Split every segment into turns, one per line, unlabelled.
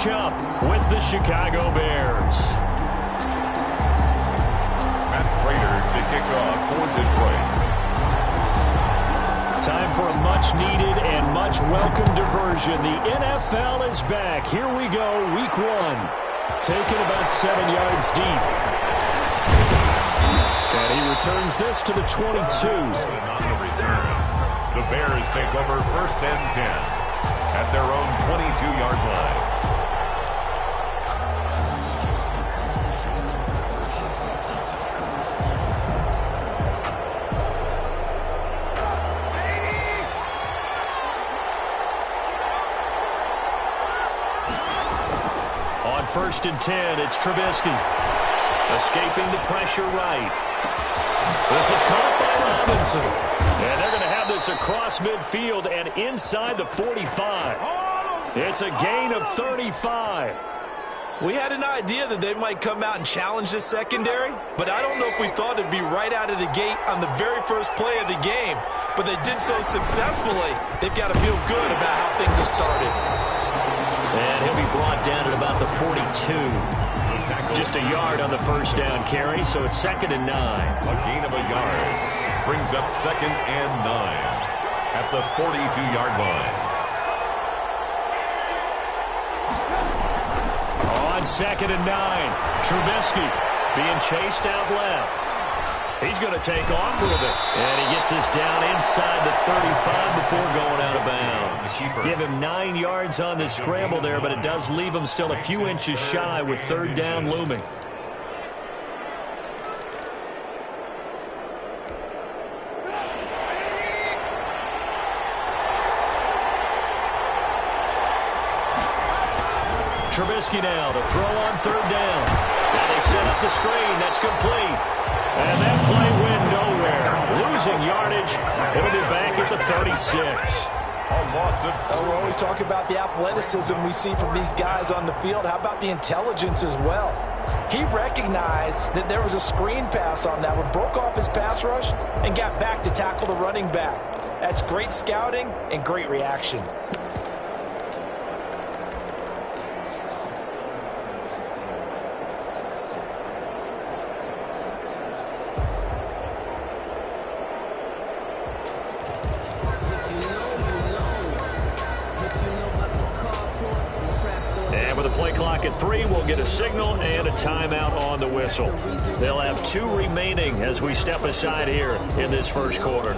matchup with the Chicago Bears.
Matt Prater to kick off for Detroit.
Time for a much-needed and much-welcome diversion. The NFL is back. Here we go, Week 1. Taken about 7 yards deep. And he returns this to the 22.
On the return, the Bears take over 1st and 10 at their own 22-yard line.
On 1st and 10, it's Trubisky. Escaping the pressure right. This is caught by Robinson. And they're going to have this across midfield and inside the 45. It's a gain of 35.
We had an idea that they might come out and challenge this secondary, but I don't know if we thought it'd be right out of the gate on the very first play of the game. But they did so successfully, they've got to feel good about how things have started.
And he'll be brought down at about the 42. Just a yard on the first down carry, so it's 2nd and 9.
A gain of a yard brings up 2nd and 9 at the 42-yard line.
On 2nd and 9, Trubisky being chased out left. He's going to take off with it. And he gets this down inside the 35 before going out of bounds. Give him 9 yards on the scramble there, but it does leave him still a few inches shy with 3rd down looming. Trubisky now to throw on 3rd down. Now they set up the screen. That's complete. And that play went nowhere. Losing yardage. It'll be back at the 36.
We're always talking about the athleticism we see from these guys on the field. How about the intelligence as well? He recognized that there was a screen pass on that one, broke off his pass rush, and got back to tackle the running back. That's great scouting and great reaction.
At 3, we'll get a signal and a timeout on the whistle. They'll have 2 remaining as we step aside here in this first quarter.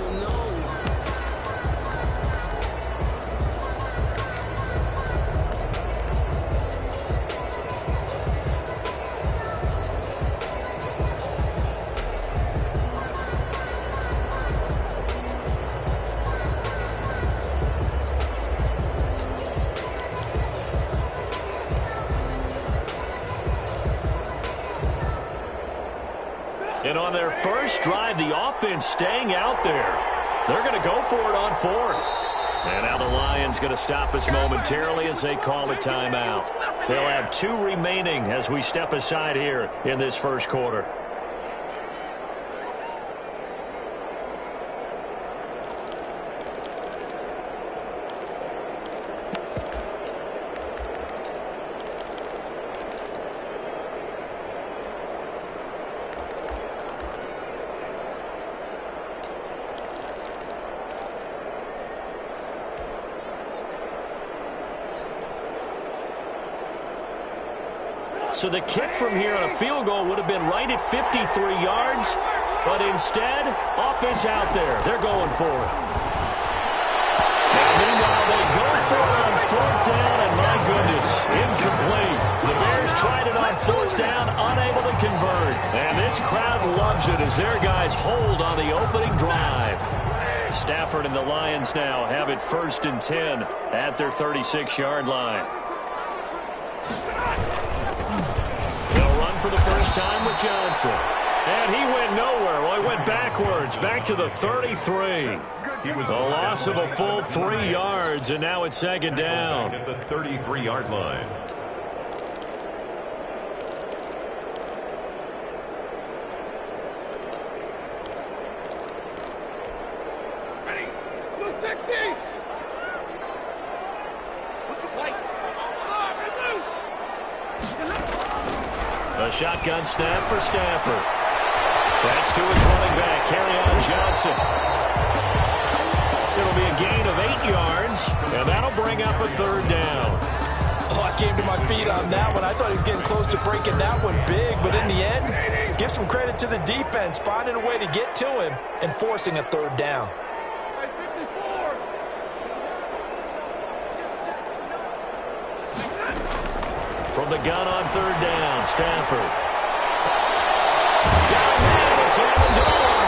And on their first drive, the offense staying out there. They're going to go for it on 4th. And now the Lions going to stop us momentarily as they call a timeout. They'll have 2 remaining as we step aside here in this first quarter. So the kick from here on a field goal would have been right at 53 yards. But instead, offense out there. They're going for it. And meanwhile, they go for it on 4th down, and my goodness, incomplete. The Bears tried it on 4th down, unable to convert. And this crowd loves it as their guys hold on the opening drive. Stafford and the Lions now have it 1st and 10 at their 36-yard line. For the first time with Johnson. And he went nowhere. Well, he went backwards, back to the 33. A loss of a full 3 yards, and now it's 2nd down.
At the 33-yard line.
Ready. Blue technique. What's the play?
A shotgun snap for Stafford. That's to his running back, Kerryon Johnson. It'll be a gain of 8 yards, and that'll bring up a third down.
Oh, I came to my feet on that one. I thought he was getting close to breaking that one big, but in the end, give some credit to the defense, finding a way to get to him and forcing a third down.
From the gun on third down, Stafford. Got him in, it's Amendola.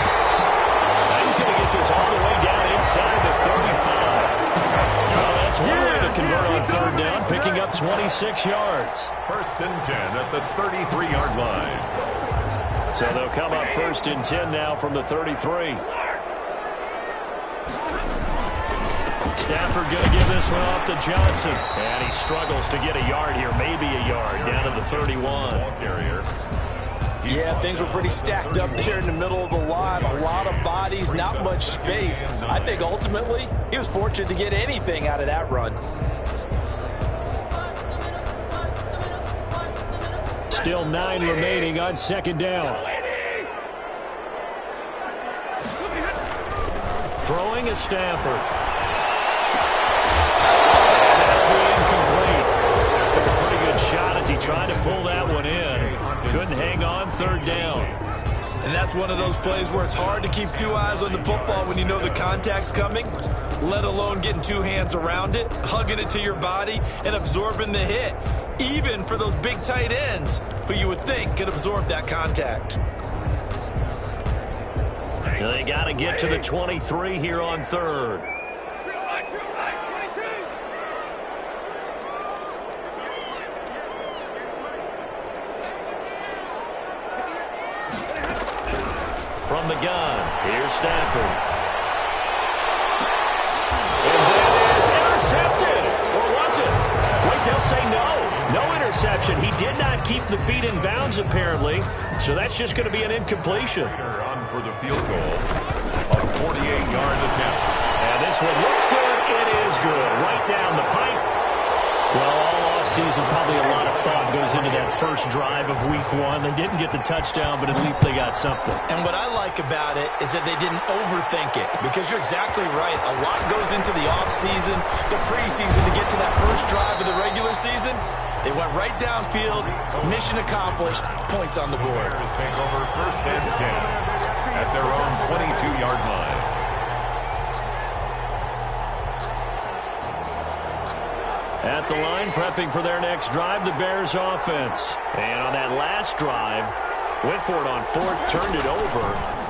He's going to get this all the way down inside the 35. Well, that's one way to convert on third down, picking up 26 yards.
First and 10 at the 33-yard line.
So they'll come up first and 10 now from the 33. Stafford going to give this one off to Johnson. And he struggles to get a yard here, maybe a yard, down to the 31.
Ball carrier.
Yeah, things were pretty stacked up there in the middle of the line. A lot of bodies, not much space. I think ultimately he was fortunate to get anything out of that run.
Still 9 remaining on second down. Throwing is Stafford. And that'll be incomplete. Took a pretty good shot as he tried to pull that one in. Couldn't hang on third down.
And that's one of those plays where it's hard to keep 2 eyes on the football when you know the contact's coming, let alone getting 2 hands around it, hugging it to your body, and absorbing the hit, even for those big tight ends who you would think could absorb that contact.
They got to get to the 23 here on third. From the gun, here's Stafford. And that is intercepted. Or was it? Wait, they'll say no. No interception. He did not keep the feet in bounds, apparently. So that's just going to be an incompletion.
On for the field goal. A 48-yard attempt.
And this one looks good. It is good. Right down the pipe. Well, all offseason, probably a lot of thought goes into that first drive of week 1. They didn't get the touchdown, but at least they got something.
And what I like about it is that they didn't overthink it, because you're exactly right. A lot goes into the offseason, the preseason to get to that first drive of the regular season. They went right downfield, mission accomplished, points on the board.
Bears take over first and 10 at their own 22-yard line.
At the line, prepping for their next drive, the Bears offense. And on that last drive, went for it on fourth, turned it over.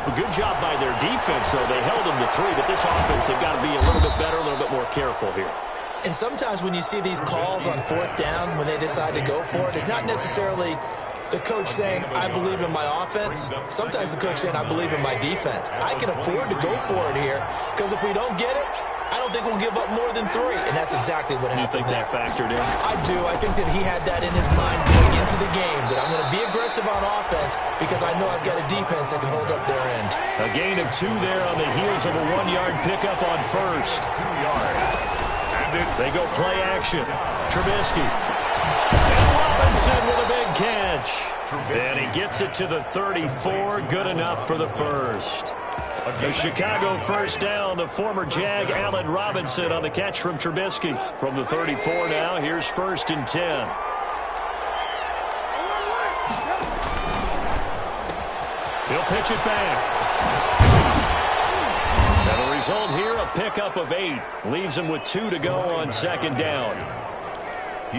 A good job by their defense, though. They held them to 3, but this offense, they've got to be a little bit better, a little bit more careful here.
And sometimes when you see these calls on fourth down, when they decide to go for it, it's not necessarily the coach saying, I believe in my offense. Sometimes the coach saying, I believe in my defense. I can afford to go for it here, because if we don't get it, I don't think we'll give up more than 3, and that's exactly what happened.
You think that factored in?
I do. I think that he had that in his mind going into the game, that I'm going to be aggressive on offense because I know I've got a defense that can hold up their end.
A gain of 2 there on the heels of a 1-yard pickup on first.
2 yards.
They go play action. Trubisky. And Robinson with a big catch. And he gets it to the 34. Good enough for the first. The Chicago first down, the former Jag Allen Robinson on the catch from Trubisky. From the 34 now, here's first and 10. He'll pitch it back. And the result here, a pickup of 8. Leaves him with 2 to go on second down.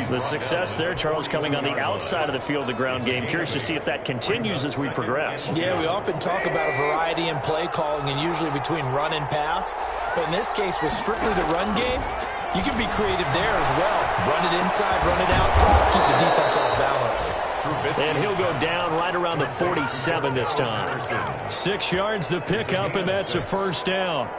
The success there, Charles, coming on the outside of the field, the ground game. Curious to see if that continues as we progress.
Yeah, we often talk about a variety in play calling and usually between run and pass. But in this case, with strictly the run game, you can be creative there as well. Run it inside, run it outside, keep the defense off balance.
And he'll go down right around the 47 this time. 6 yards the pickup, and that's a first down.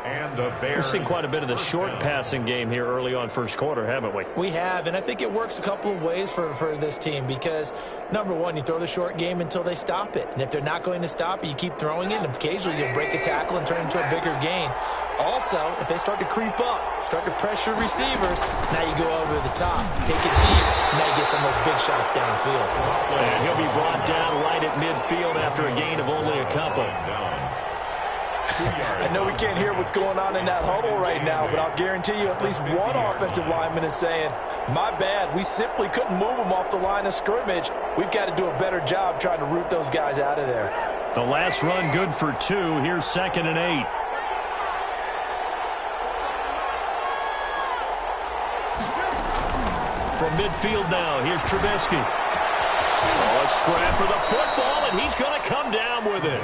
We've seen quite a bit of the short passing game here early on first quarter, haven't we?
We have, and I think it works a couple of ways for this team because, number one, you throw the short game until they stop it. And if they're not going to stop it, you keep throwing it, and occasionally you'll break a tackle and turn into a bigger gain. Also, if they start to creep up, start to pressure receivers, now you go over the top. Take it deep, now you get some of those big shots downfield.
And he'll be brought down right at midfield after a gain of only a couple.
I know we can't hear what's going on in that huddle right now, but I'll guarantee you at least one offensive lineman is saying, my bad, we simply couldn't move them off the line of scrimmage. We've got to do a better job trying to root those guys out of there.
The last run good for 2. Here's 2nd and 8. From midfield now, here's Trubisky. Oh, a scrap for the football, and he's going to come down with it.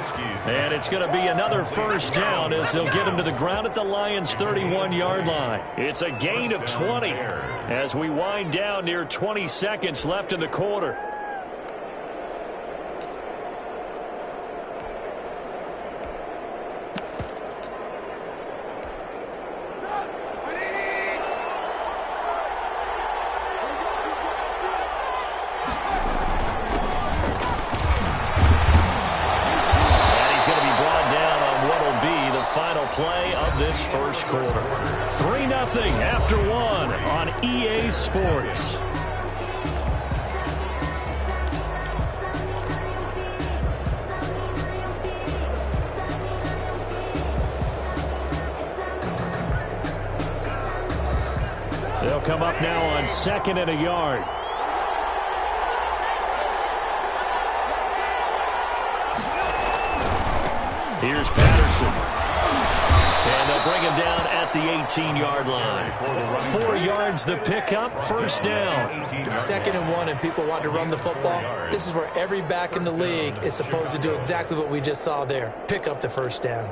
And it's going to be another first down as they'll get him to the ground at the Lions' 31-yard line. It's a gain of 20 as we wind down near 20 seconds left in the quarter. Play of this first quarter. 3-0 after 1 on EA Sports. They'll come up now on 2nd and a yard. Here's Patterson. And they'll bring him down at the 18-yard line. 4 yards the pickup, first down.
2nd and 1, and people want to run the football. This is where every back in the league is supposed to do exactly what we just saw there. Pick up the first down.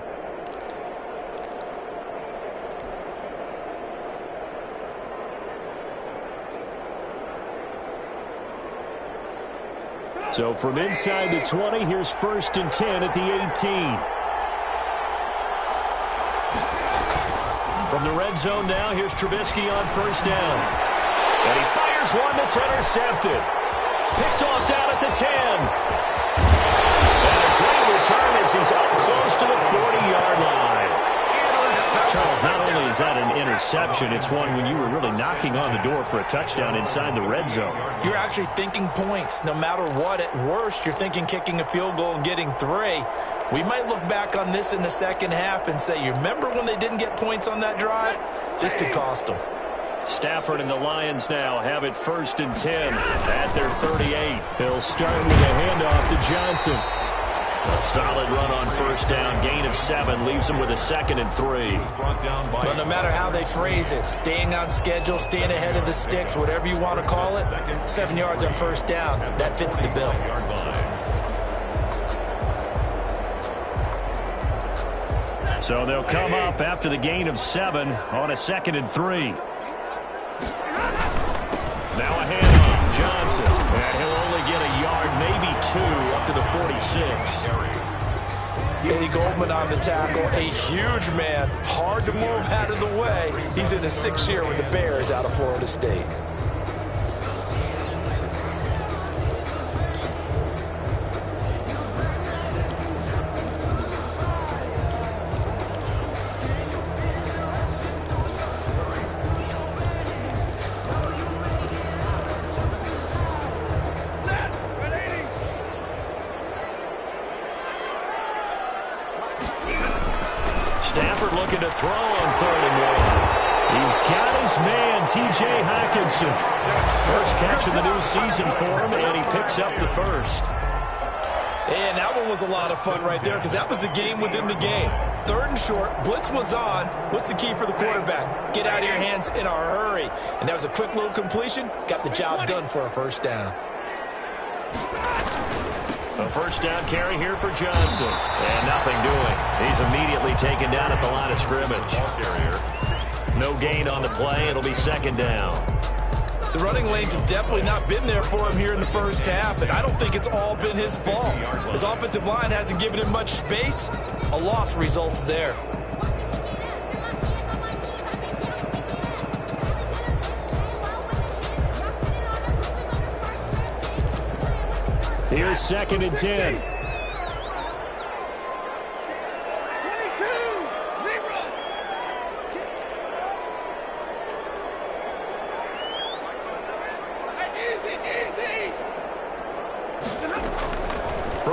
So from inside the 20, here's 1st and 10 at the 18. From the red zone now, here's Trubisky on first down. And he fires one that's intercepted. Picked off down at the 10. And a great return as he's up close to the 40-yard line. Charles, not only is that an interception, it's one when you were really knocking on the door for a touchdown inside the red zone.
You're actually thinking points. No matter what, at worst, you're thinking kicking a field goal and getting 3. We might look back on this in the second half and say, you remember when they didn't get points on that drive? This could cost them.
Stafford and the Lions now have it 1st and 10 at their 38. They'll start with a handoff to Johnson. A solid run on first down, gain of 7, leaves them with a 2nd and 3.
But no matter how they phrase it, staying on schedule, staying ahead of the sticks, whatever you want to call it, 7 yards on first down, that fits the bill.
So they'll come up after the gain of 7 on a 2nd and 3. Now a handoff, Johnson. And he'll only get a yard, maybe 2, up to the 46.
Eddie Goldman on the tackle, a huge man, hard to move out of the way. He's in his 6th year with the Bears out of Florida State.
Stafford looking to throw on 3rd and 1. He's got his man, T.J. Hockenson. First catch of the new season for him, and he picks up the first.
And that one was a lot of fun right there because that was the game within the game. 3rd and short, blitz was on. What's the key for the quarterback? Get out of your hands in a hurry. And that was a quick little completion. Got the job done for a first down.
A first down carry here for Johnson. And nothing doing. He's immediately taken down at the line of scrimmage. No gain on the play. It'll be 2nd down.
The running lanes have definitely not been there for him here in the first half, and I don't think it's all been his fault. His offensive line hasn't given him much space. A loss results there.
Here's 2nd and 10.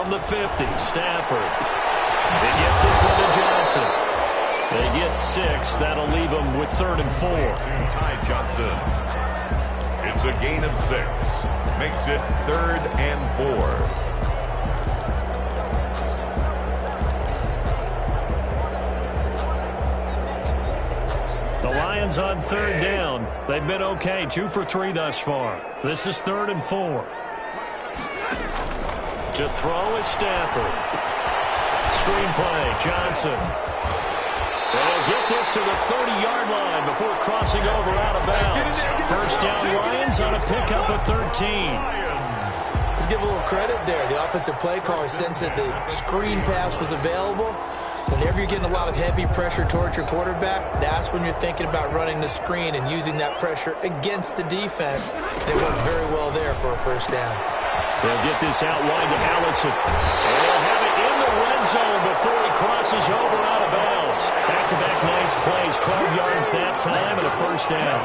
From the 50, Stafford. He gets this one to Johnson. They get 6. That'll leave them with 3rd and 4.
Ty Johnson. It's a gain of 6. Makes it 3rd and 4.
The Lions on 3rd down. They've been okay, 2 for 3 thus far. This is 3rd and 4. To throw is Stafford. Screenplay, Johnson. They'll get this to the 30-yard line before crossing over out of bounds. First down, Lions on a pickup of 13.
Let's give a little credit there. The offensive play caller sensed that the screen pass was available. Whenever you're getting a lot of heavy pressure towards your quarterback, that's when you're thinking about running the screen and using that pressure against the defense. They worked very well there for a first down.
They'll get this out wide to Allison. And they'll have it in the red zone before he crosses over out of bounds. Back-to-back nice plays, 12 yards that time and a first down.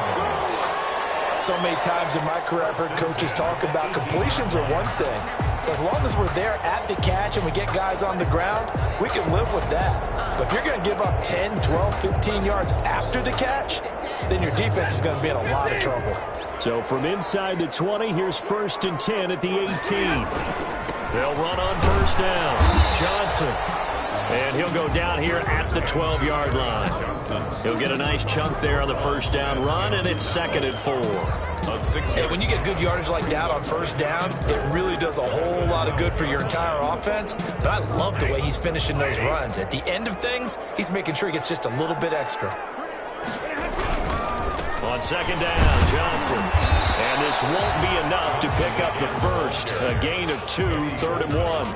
So many times in my career I've heard coaches talk about completions are one thing. As long as we're there at the catch and we get guys on the ground, we can live with that. But if you're going to give up 10, 12, 15 yards after the catch, then your defense is going to be in a lot of trouble.
So from inside the 20, here's 1st and 10 at the 18. They'll run on first down. Johnson. And he'll go down here at the 12-yard line. He'll get a nice chunk there on the first down run, and it's 2nd and 4.
Hey, when you get good yardage like that on first down, it really does a whole lot of good for your entire offense. But I love the way he's finishing those runs. At the end of things, he's making sure he gets just a little bit extra.
On 2nd down, Johnson. And this won't be enough to pick up the first. A gain of 2, 3rd and 1.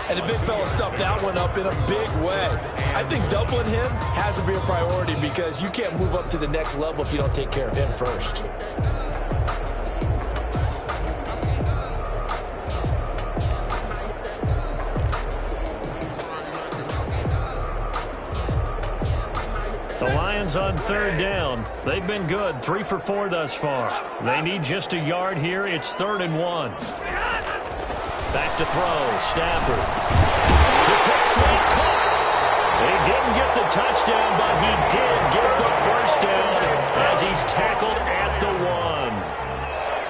And the big fella stuffed that one up in a big way. I think doubling him has to be a priority because you can't move up to the next level if you don't take care of him first.
The Lions on 3rd down. They've been good, 3 for 4 thus far. They need just a yard here. It's 3rd and 1. Back to throw, Stafford. The quick slant caught. He didn't get the touchdown, but he did get the first down as he's tackled at the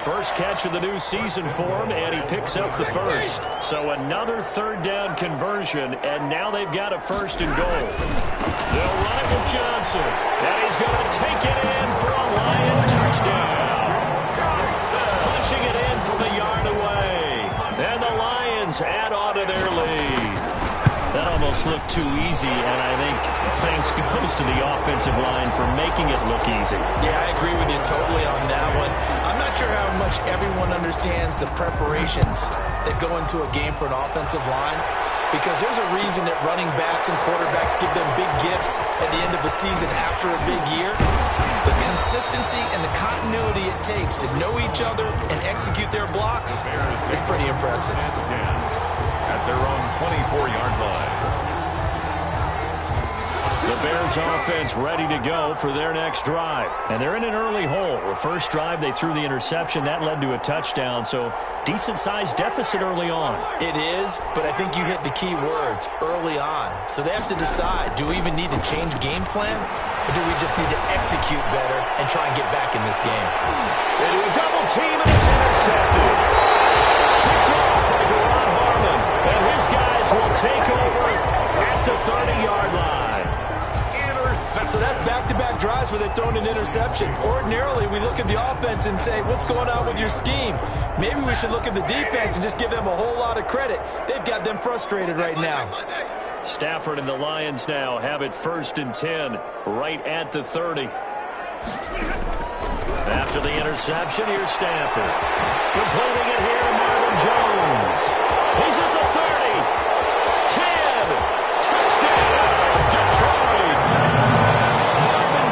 1. First catch of the new season for him, and he picks up the first. So another 3rd down conversion, and now they've got a 1st and goal. They'll run it with Johnson, and he's going to take it in for a Lion touchdown. Punching it in from a yard away. And the Lions add on to their lead. That almost looked too easy, and I think thanks goes to the offensive line for making it look easy.
Yeah, I agree with you totally on that one. I'm not sure how much everyone understands the preparations that go into a game for an offensive line, because there's a reason that running backs and quarterbacks give them big gifts at the end of the season after a big year. The consistency and the continuity it takes to know each other and execute their blocks is pretty impressive.
At their own 24-yard line.
The Bears offense ready to go for their next drive. And they're in an early hole. The first drive, they threw the interception. That led to a touchdown, so decent-sized deficit early on.
It is, but I think you hit the key words, early on. So they have to decide, do we even need to change game plan, or do we just need to execute better and try and get back in this game?
They do a double team, and it's intercepted. Picked off by Deron Harmon. And his guys will take over at the 30-yard line.
So that's back-to-back drives where they've thrown an interception. Ordinarily, we look at the offense and say, what's going on with your scheme? Maybe we should look at the defense and just give them a whole lot of credit. They've got them frustrated right now.
Stafford and the Lions now have it 1st and 10, right at the 30. After the interception, here's Stafford. Completing it here, Marvin Jones. He's at the 30. 10. Touchdown, Detroit.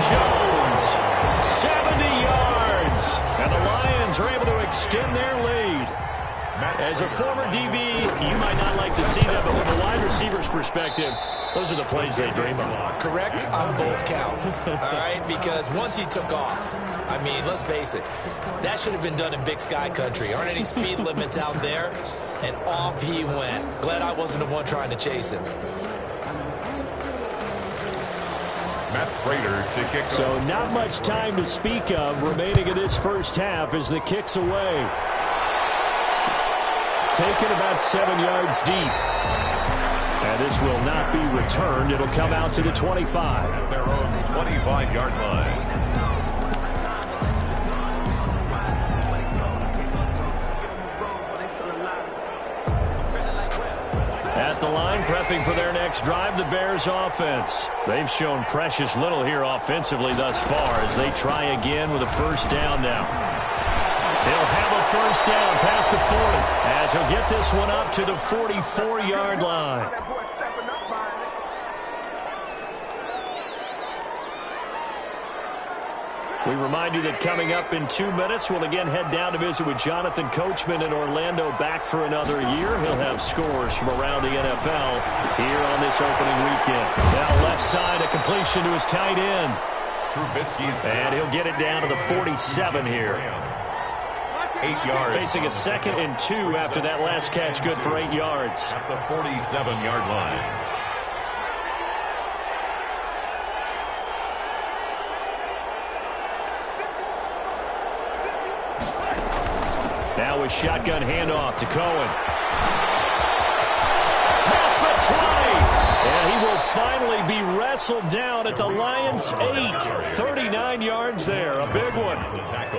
Jones, 70 yards, and the Lions are able to extend their lead. As a former DB, you might not like to see that, but from a wide receiver's perspective, those are the plays they dream of.
Correct on both counts, all right? Because once he took off, I mean, let's face it, that should have been done in Big Sky country. Aren't any speed limits out there? And off he went. Glad I wasn't the one trying to chase him.
Matt Prater to kick
So
off.
not much time to speak of remaining in this first half as the kick's away. Taken about 7 yards deep. And this will not be returned. It'll come out to the 25.
At their own 25-yard line.
At the line, prepping for their next drive, the Bears offense. They've shown precious little here offensively thus far as they try again with a first down now. He'll have a first down past the 40 as he'll get this one up to the 44-yard line. We remind you that coming up in 2 minutes, we'll again head down to visit with Jonathan Coachman in Orlando, back for another year. He'll have scores from around the NFL here on this opening weekend. Now left side, a completion to his tight end.
Trubisky's
And he'll get it down to the 47 here.
8 yards.
Facing a 2nd and 2 after that last catch, good for 8 yards.
At the 47-yard line.
Now a shotgun handoff to Cohen. Pass for 20. And he will finally be wrestled down at the Lions' 8. 39 yards there. A big one.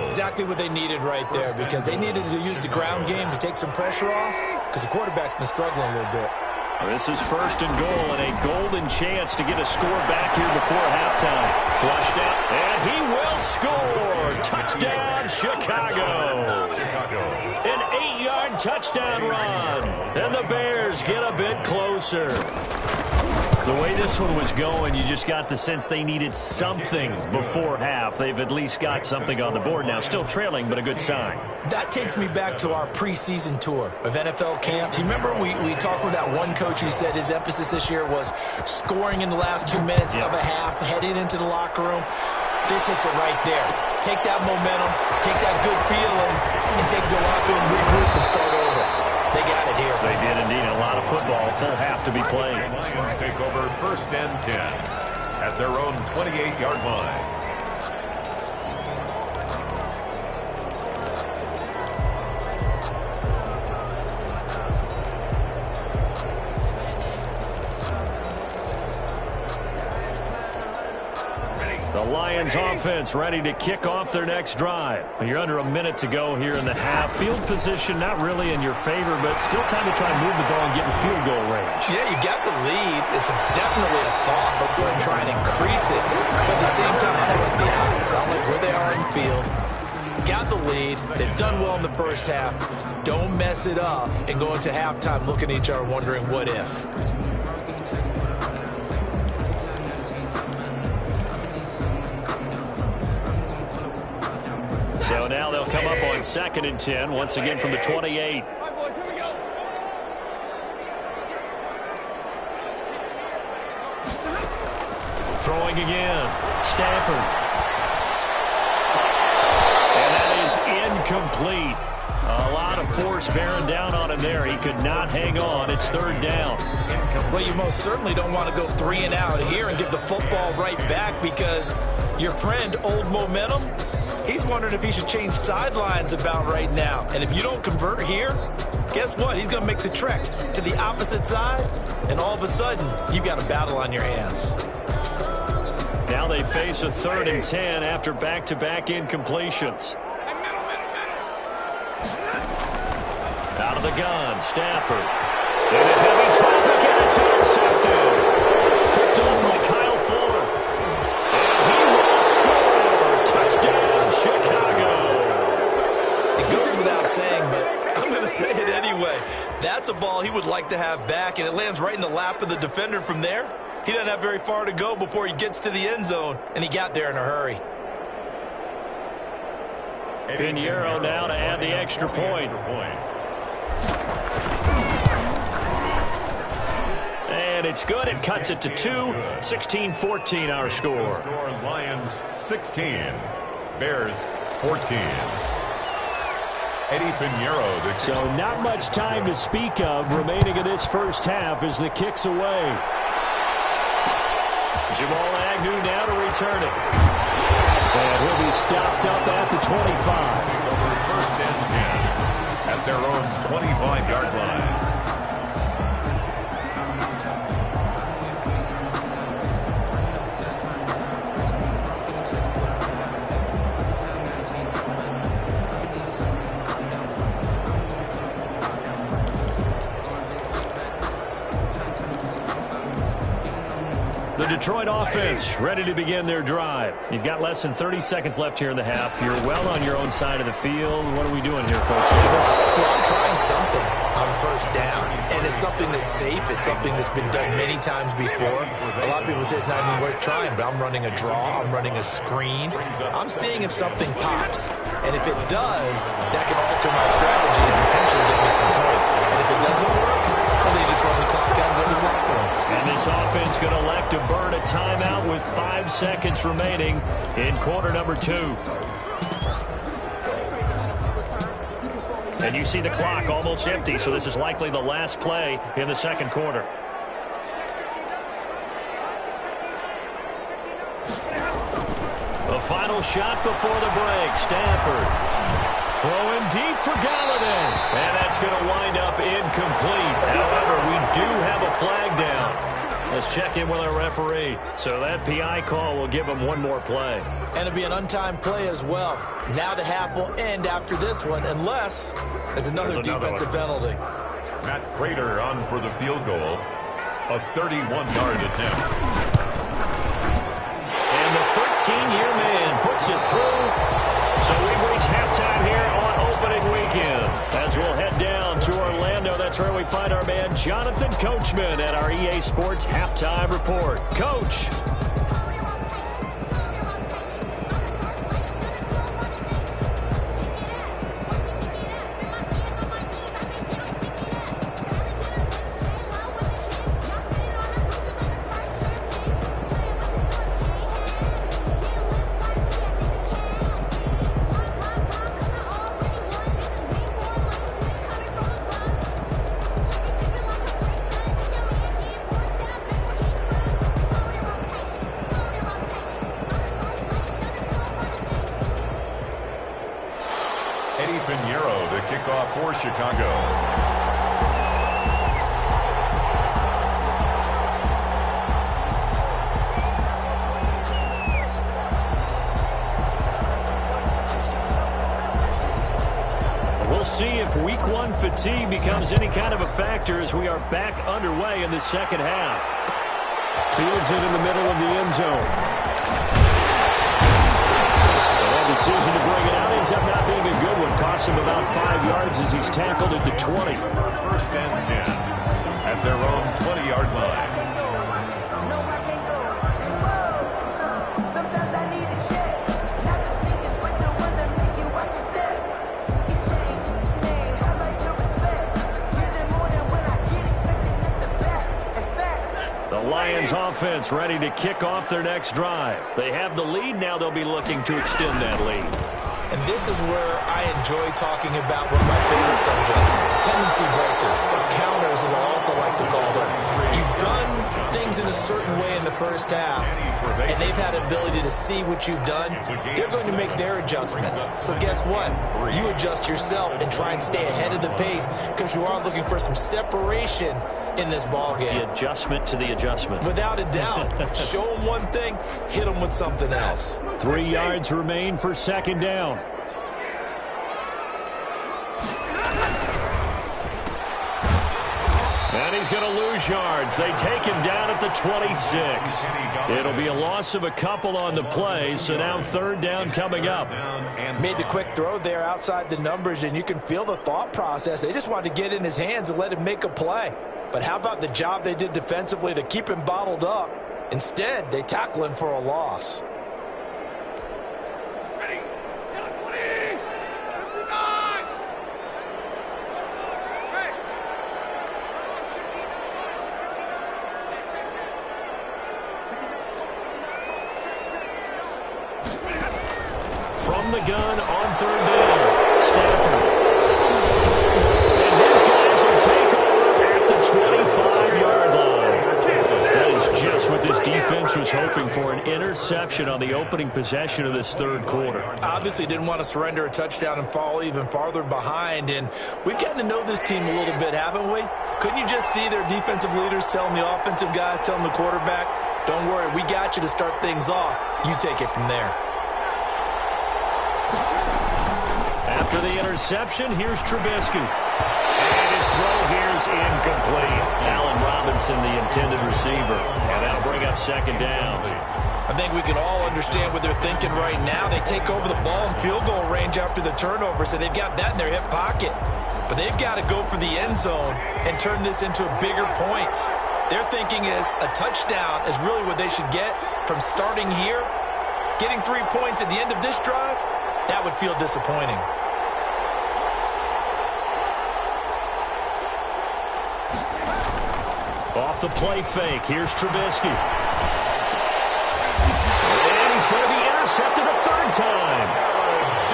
Exactly what they needed right there, because they needed to use the ground game to take some pressure off, because the quarterback's been struggling a little bit.
This is 1st and goal and a golden chance to get a score back here before halftime. Flushed out, and he will score. Touchdown, Chicago. An 8-yard touchdown run. And the Bears get a bit closer. The way this one was going, you just got the sense they needed something before half. They've at least got something on the board now. Still trailing, but a good sign.
That takes me back to our preseason tour of NFL camps. You remember we talked with that one coach who said his emphasis this year was scoring in the last 2 minutes of a half, heading into the locker room. This hits it right there. Take that momentum, take that good feeling, and take the locker room, regroup, and start over. They got it here.
They did indeed. A lot of football, full half to be played.
The Lions take over 1st and 10 at their own 28-yard line.
The Lions offense ready to kick off their next drive. You're under a minute to go here in the half. Field position not really in your favor, but still time to try and move the ball and get in field goal range.
Yeah, you got the lead. It's definitely a thought. Let's go ahead and try and increase it. But at the same time, I don't like the odds. I don't like where they are in the field. Got the lead. They've done well in the first half. Don't mess it up and go into halftime looking at each other wondering what if.
So now they'll come up on 2nd and 10, once again from the 28. Throwing again. Stafford. And that is incomplete. A lot of force bearing down on him there. He could not hang on. It's 3rd down.
Well, you most certainly don't want to go 3 and out here and give the football right back, because your friend, Old Momentum, he's wondering if he should change sidelines about right now. And if you don't convert here, guess what? He's going to make the trek to the opposite side, and all of a sudden, you've got a battle on your hands.
Now they face a 3rd and 10 after back-to-back incompletions. Out of the gun, Stafford. In a heavy traffic, and it's intercepted. Picked up by Kyle Fuller. And he will score. Touchdown, Chicago.
It goes without saying, but I'm going to say it anyway. That's a ball he would like to have back, and it lands right in the lap of the defender from there. He doesn't have very far to go before he gets to the end zone, and he got there in a hurry.
Pinheiro now to add the extra point. And it's good. It cuts it to 2. 16-14 our score.
Lions 16. Bears 14. Eddie Pinheiro.
So not much time to speak of remaining in this first half as the kick's away. Jamal Agnew now to return it. And he'll be stopped up at the 25.
Over first and 10 at their own 25-yard line.
The Detroit offense ready to begin their drive. You've got less than 30 seconds left here in the half. You're well on your own side of the field. What are we doing here, Coach Davis?
Well, I'm trying something on first down, and it's something that's safe. It's something that's been done many times before. A lot of people say it's not even worth trying, but I'm running a draw. I'm running a screen. I'm seeing if something pops, and if it does, that can alter my strategy and potentially get me some points. And if it doesn't work, well, they just run the clock out and go to the locker room.
And this offense going to elect to burn a timeout with 5 seconds remaining in quarter number 2. And you see the clock almost empty, so this is likely the last play in the second quarter. The final shot before the break. Stanford throwing deep for Galladay. And that's going to wind up incomplete. However, we do have a flag down. Let's check in with our referee. So that PI call will give him one more play.
And it'll be an untimed play as well. Now the half will end after this one, unless there's another defensive penalty.
Matt Prater on for the field goal. A 31-yard attempt.
And the 13-year man puts it through. So we've reached halftime here on opening weekend. As we'll head down to Orlando, that's where we find our man Jonathan Coachman at our EA Sports Halftime Report. Coach.
Eddie Pinheiro to kick off for Chicago.
We'll see if week 1 fatigue becomes any kind of a factor as we are back underway in the second half. Fields it in the middle of the end zone. Decision to bring it out ends up not being a good one. Costs him about 5 yards as he's tackled at the 20.
First and 10 at their own 20-yard line.
Lions offense ready to kick off their next drive. They have the lead. Now they'll be looking to extend that lead.
And this is where I enjoy talking about one of my favorite subjects, tendency breakers, or counters as I also like to call them. You've done things in a certain way in the first half, and they've had an ability to see what you've done. They're going to make their adjustments. So guess what? You adjust yourself and try and stay ahead of the pace because you are looking for some separation in this ball game.
The adjustment to the adjustment.
Without a doubt. Show them one thing, hit them with something else.
3 yards remain for second down. And he's going to lose yards. They take him down at the 26. It'll be a loss of a couple on the play, so now third down coming up.
Made the quick throw there outside the numbers, and you can feel the thought process. They just wanted to get in his hands and let him make a play. But how about the job they did defensively to keep him bottled up? Instead, they tackle him for a loss.
Ready, set, please. 9.
gun on third down. Stafford. And his guys will take over at the 25-yard line. That is just what this defense was hoping for, an interception on the opening possession of this third quarter.
Obviously didn't want to surrender a touchdown and fall even farther behind, and we've gotten to know this team a little bit, haven't we? Couldn't you just see their defensive leaders telling the offensive guys, telling the quarterback, don't worry, we got you to start things off. You take it from there.
After the interception, here's Trubisky. And his throw here's incomplete. Allen Robinson, the intended receiver. And that'll bring up second down.
I think we can all understand what they're thinking right now. They take over the ball in field goal range after the turnover, so they've got that in their hip pocket. But they've got to go for the end zone and turn this into bigger points. Their thinking is a touchdown is really what they should get from starting here. Getting 3 points at the end of this drive, that would feel disappointing.
Off the play fake, here's Trubisky. And he's going to be intercepted a third time.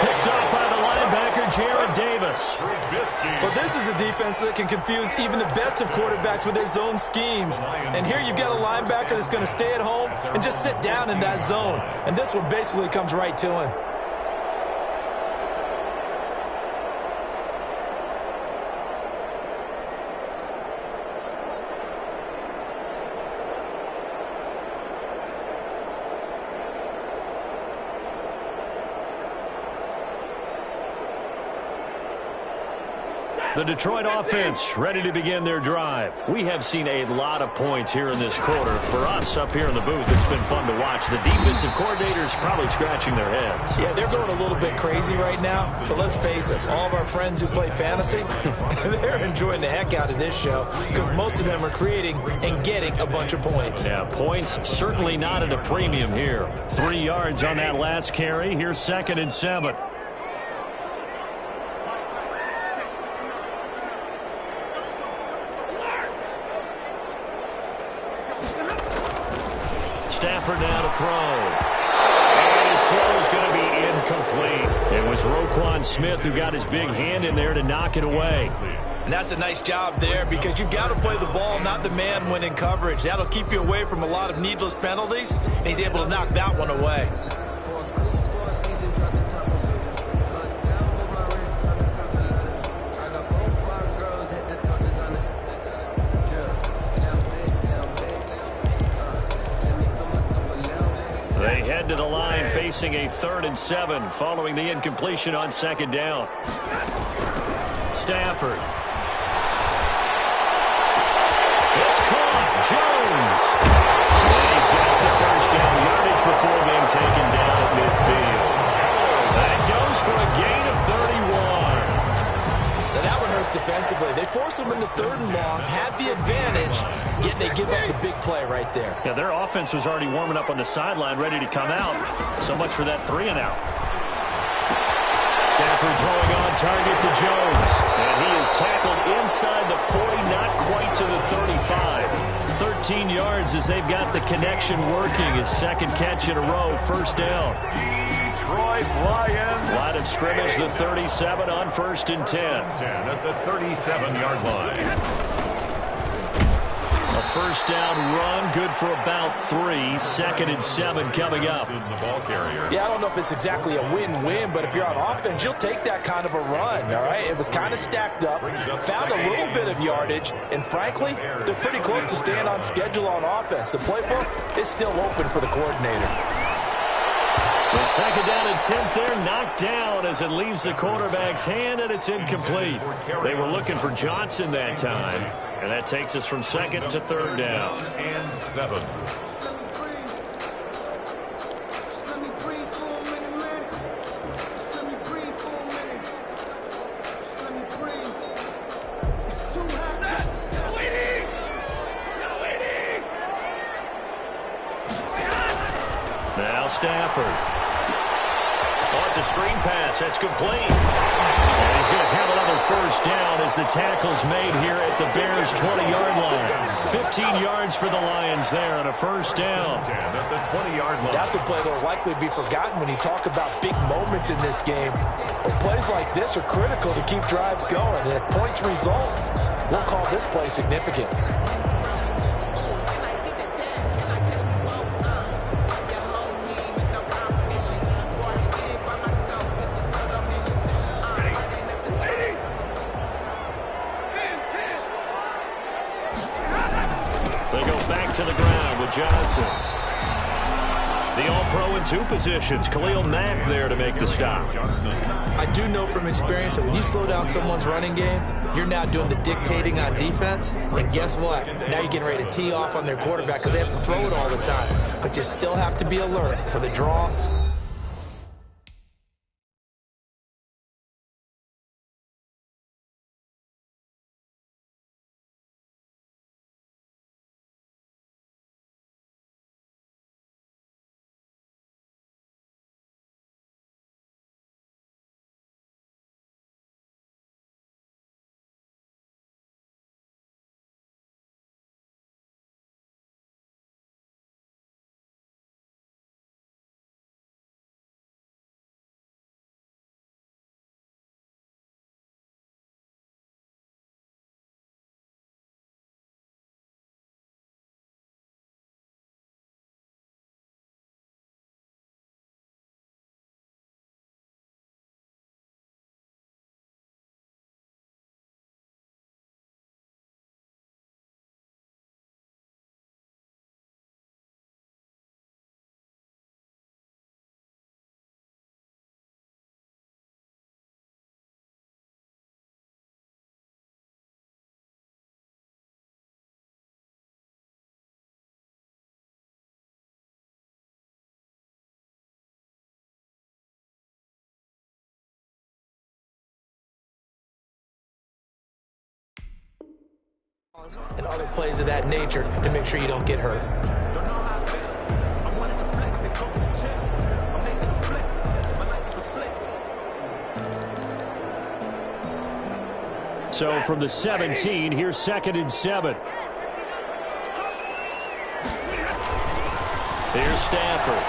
Picked up by the linebacker, Jared Davis.
Well, this is a defense that can confuse even the best of quarterbacks with their zone schemes. And here you've got a linebacker that's going to stay at home and just sit down in that zone. And this one basically comes right to him.
The Detroit offense ready to begin their drive. We have seen a lot of points here in this quarter. For us up here in the booth, it's been fun to watch. The defensive coordinators probably scratching their heads.
Yeah, they're going a little bit crazy right now. But let's face it, all of our friends who play fantasy, they're enjoying the heck out of this show because most of them are creating and getting a bunch of points.
Yeah, points certainly not at a premium here. 3 yards on that last carry. Here's 2nd and 7. Stafford now to throw. And his throw is going to be incomplete. It was Roquan Smith who got his big hand in there to knock it away.
And that's a nice job there because you've got to play the ball, not the man when in coverage. That'll keep you away from a lot of needless penalties, and he's able to knock that one away.
They head to the line facing a 3rd and 7 following the incompletion on 2nd down. Stafford. It's caught. Jones. And he's got the first down yardage before being taken down at midfield. That goes for a gain of 31.
Now that one hurts defensively. They force him into 3rd and long, had the advantage, yet they give up the big play right there.
Yeah, their offense was already warming up on the sideline, ready to come out. So much for that 3 and out. Stafford throwing on target to Jones. And he is tackled inside the 40, not quite to the 35. 13 yards as they've got the connection working. His 2nd catch in a row, 1st down.
Detroit Lions.
Line of scrimmage, the 37 on 1st and 10.
10 at the 37-yard line.
A 1st down run, good for about 3. 2nd and 7 coming up.
The ball carrier.
Yeah, I don't know if it's exactly a win-win, but if you're on offense, you'll take that kind of a run, all right? It was kind of stacked up, found a little bit of yardage, and frankly, they're pretty close to staying on schedule on offense. The playbook is still open for the coordinator.
The 2nd down and 10th there, knocked down as it leaves the quarterback's hand, and it's incomplete. They were looking for Johnson that time, and that takes us from 2nd to 3rd down.
And 7.
Now Stafford. On It's a screen pass. That's complete. And he's going to have another first down as the tackle's made here at the Bears' 20-yard line. 15 yards for the Lions there on a first down.
At the 20-yard line.
That's a play that will likely be forgotten when you talk about big moments in this game. But plays like this are critical to keep drives going. And if points result, we'll call this play significant.
To the ground with Johnson. The All-Pro in two positions. Khalil Mack there to make the stop.
I do know from experience that when you slow down someone's running game, you're now doing the dictating on defense. And guess what? Now you're getting ready to tee off on their quarterback because they have to throw it all the time. But you still have to be alert for the draw. And other plays of that nature to make sure you don't get hurt.
So from the 17, here's 2nd and 7. Here's Stafford.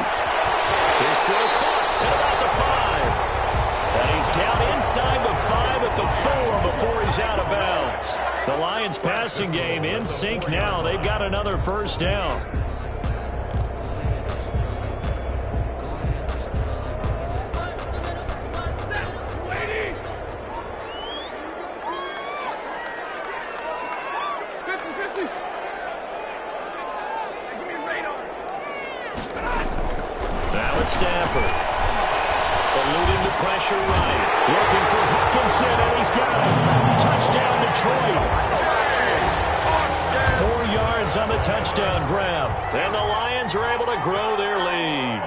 His throw caught at about the 5. And he's down inside the 5 at the 4 before he's out of bounds. The Lions passing game in sync now. They've got another first down. Now it's Stafford. Eluding the pressure right. Looking for Hopkinson, and he's got it. Touchdown, Detroit. 4 yards on the touchdown grab. And the Lions are able to grow their lead.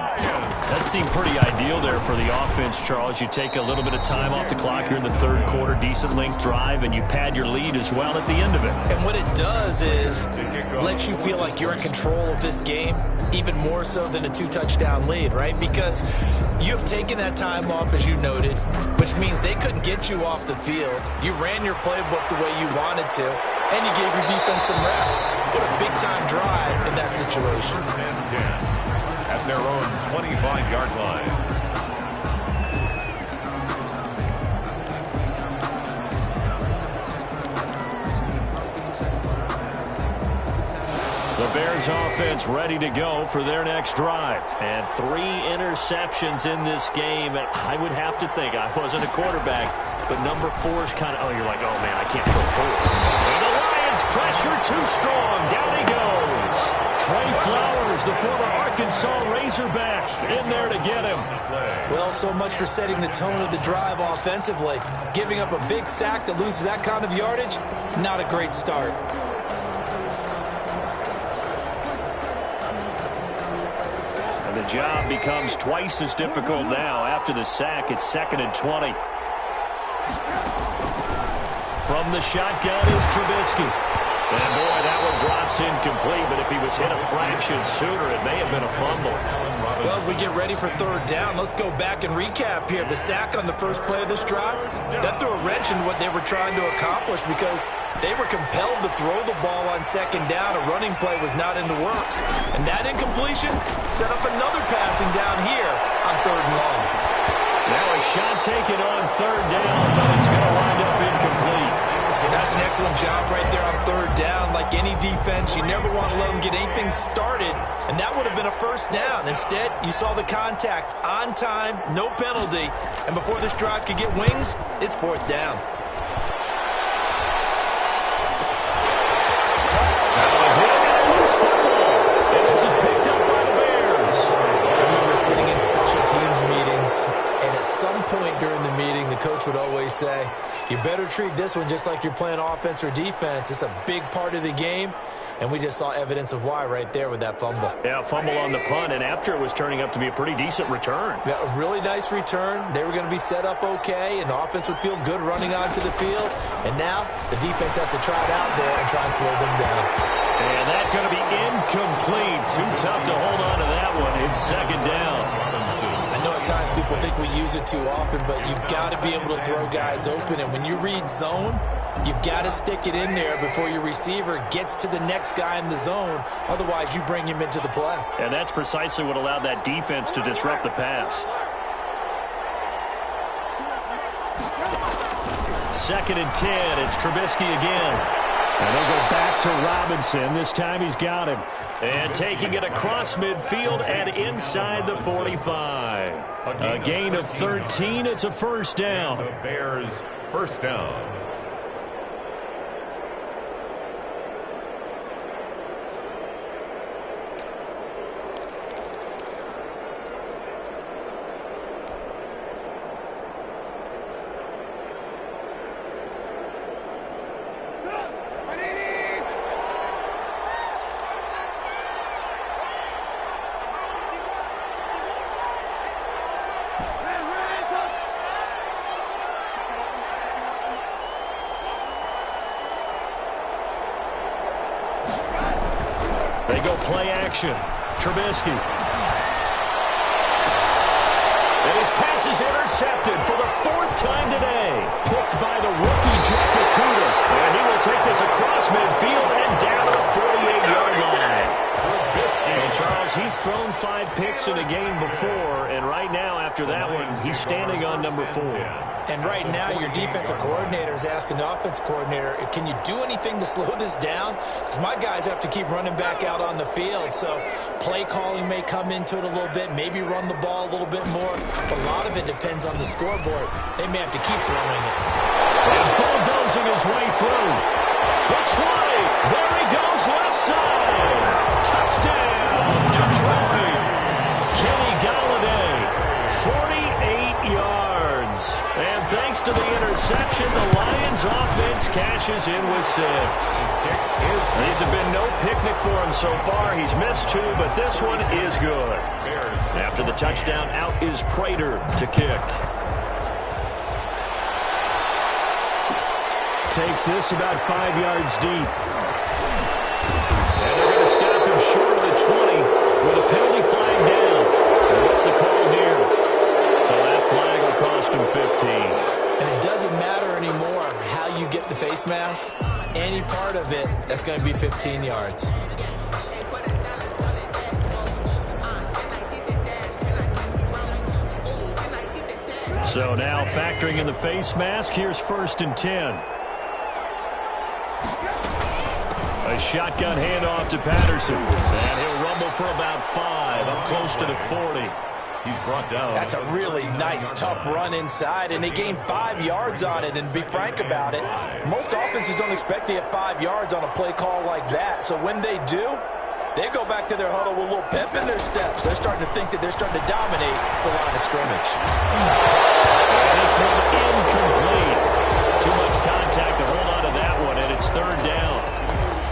That seemed pretty ideal there for the offense, Charles. You take a little bit of time off the clock here in the third quarter, decent length drive, and you pad your lead as well at the end of it.
And what it does is let you feel like you're in control of this game, even more so than a 2-touchdown lead, right? Because you've taken that time off, as you noted, which means they couldn't get you off the field. You ran your playbook the way you wanted to, and you gave your defense some rest. What a big-time drive in that situation.
At their own 25-yard line.
The Bears offense ready to go for their next drive. And 3 interceptions in this game. I would have to think, I wasn't a quarterback, but number 4 is kind of, you're like, oh, man, I can't throw 4. And the Lions pressure too strong. Down he goes. Trey Flowers, the former Arkansas Razorback, in there to get him.
Well, so much for setting the tone of the drive offensively. Giving up a big sack that loses that kind of yardage, not a great start.
And the job becomes twice as difficult now. After the sack, it's 2nd and 20. From the shotgun is Trubisky. And boy, that one drops incomplete, but if he was hit a fraction sooner, it may have been a fumble.
Well, as we get ready for third down, let's go back and recap here. The sack on the first play of this drive, that threw a wrench in what they were trying to accomplish because they were compelled to throw the ball on second down. A running play was not in the works. And that incompletion set up another passing down here on third and long.
Now a shot taken on third down, but it's going to wind up incomplete.
That's an excellent job right there on third down. Like any defense, you never want to let them get anything started, and that would have been a first down. Instead, you saw the contact on time, no penalty, and before this drive could get wings, it's fourth down.
And this is picked up by the Bears.
I remember sitting in special teams meetings, and at some point during the meeting, the coach would always say, you better treat this one just like you're playing offense or defense. It's a big part of the game, and we just saw evidence of why right there with that fumble.
Yeah, fumble on the punt, and after it was turning up to be a pretty decent return.
Yeah, a really nice return. They were going to be set up okay, and the offense would feel good running onto the field. And now the defense has to try it out there and try and slow them down.
And that's going to be incomplete. Too tough to hold on to that one. It's second down.
I know at times people think we use it too often, but you've got to be able to throw guys open. And when you read zone, you've got to stick it in there before your receiver gets to the next guy in the zone. Otherwise, you bring him into the play.
And that's precisely what allowed that defense to disrupt the pass. Second and 10. It's Trubisky again. And they'll go back to Robinson. This time he's got him. And taking it across midfield and inside the 45. A gain of 13. It's a first down.
The Bears first down.
They go play action. Trubisky. And his pass is intercepted for the fourth time today. Picked by the rookie Jeff Okudah. And he will take this across midfield and down to the 48-yard line. And Charles, he's thrown 5 picks in a game before, and right now, after that one, he's standing on number 4.
And right now, your defensive coordinator is asking the offensive coordinator, can you do anything to slow this down? Because my guys have to keep running back out on the field. So play calling may come into it a little bit, maybe run the ball a little bit more. But a lot of it depends on the scoreboard. They may have to keep throwing it.
And bulldozing his way through. The 20. There he goes, left side. Touchdown, Detroit. Kenny Golladay, 48 yards. And thanks to the interception, the Lions offense cashes in with 6. These have been no picnic for him so far. He's missed 2, but this one is good. After the touchdown, out is Prater to kick. Takes this about 5 yards deep. And they're going to stop him short of the 20 with a penalty flag down. And what's the call here? So that flag will cost him 15.
And it doesn't matter anymore how you get the face mask. Any part of it, that's going to be 15 yards.
So now factoring in the face mask, here's first and 10. A shotgun handoff to Patterson. And he'll rumble for about 5, up close to the 40.
He's brought down.
That's a really nice, tough run inside, and they gained 5 yards on it. And to be frank about it, most offenses don't expect to get 5 yards on a play call like that. So when they do, they go back to their huddle with a little pep in their steps. They're starting to think that they're starting to dominate the line of scrimmage.
And this one incomplete. Too much contact to hold on to that one, and it's third down.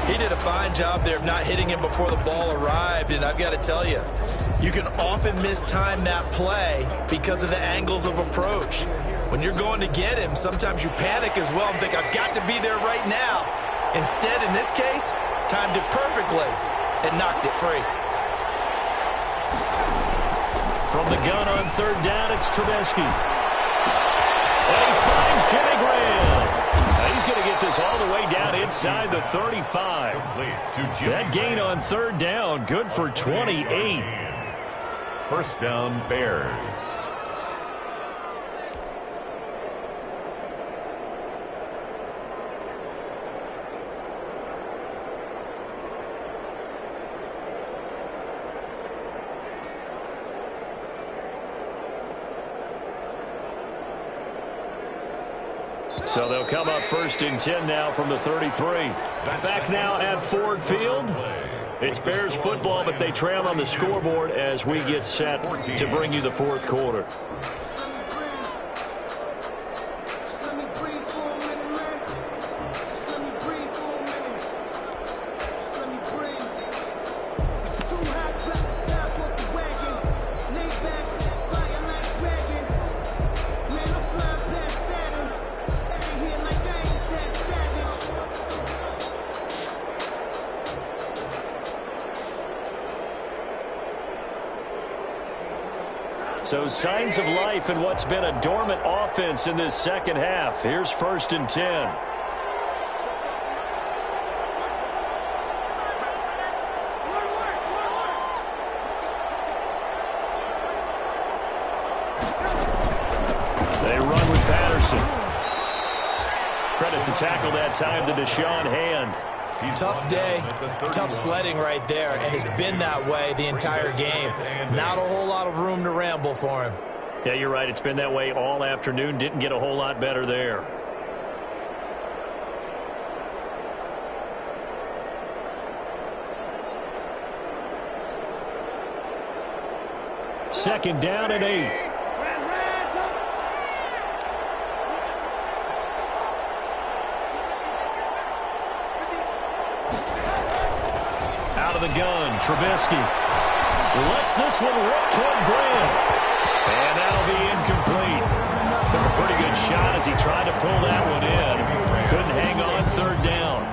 He did a fine job there of not hitting him before the ball arrived, and I've got to tell you, you can often mistime that play because of the angles of approach. When you're going to get him, sometimes you panic as well and think, I've got to be there right now. Instead, in this case, timed it perfectly and knocked it free.
From the gun on third down, it's Trubisky. And he finds Jimmy Graham. He's going to get this all the way down inside the 35. That gain on third down, good for 28.
First down, Bears.
So they'll come up first and 10 now from the 33. Back now at Ford Field. It's Bears football, but they trail on the scoreboard as we get set to bring you the fourth quarter. So signs of life in what's been a dormant offense in this second half. Here's first and 10. They run with Patterson. Credit the tackle that time to Deshaun Hand.
Tough day, tough sledding right there, and it's been that way the entire game. Not a whole lot of room to ramble for him.
Yeah, you're right. It's been that way all afternoon. Didn't get a whole lot better there. Second down and 8. The gun, Trubisky lets this one rip toward Graham, and that'll be incomplete. Took a pretty good shot as he tried to pull that one in. Couldn't hang on third down.